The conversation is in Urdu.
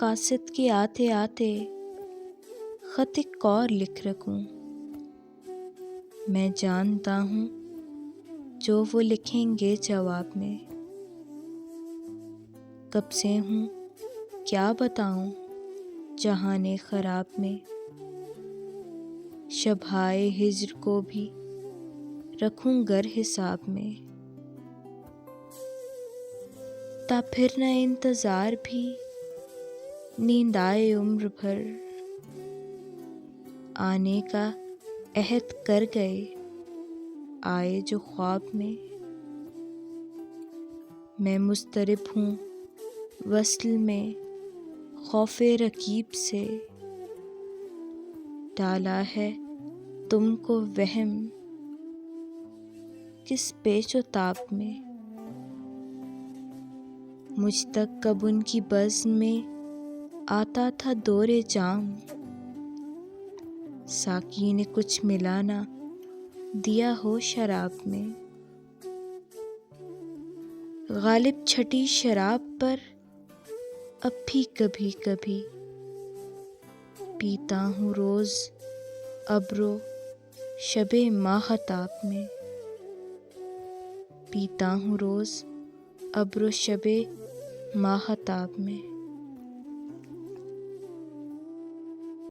مقاصد کے آتے آتے خط ایک اور لکھ رکھوں۔ میں جانتا ہوں جو وہ لکھیں گے جواب میں، کب سے ہوں کیا بتاؤں جہان خراب میں، شبہائے ہجر کو بھی رکھوں گر حساب میں، تا پھر نہ انتظار بھی نیند آئے عمر بھر، آنے کا عہد کر گئے آئے جو خواب میں، میں مضطرب ہوں وصل میں خوف رقیب سے، ڈالا ہے تم کو وہم کس پیچ و تاب میں، مجھ تک کب ان کی بزم میں آتا تھا دور جام، ساقی نے کچھ ملا نہ دیا ہو شراب میں، غالب چھٹی شراب پر اب بھی کبھی کبھی پیتا ہوں روز ابر و شب ماہتاب میں، پیتا ہوں روز ابر و شب ماہتاب میں۔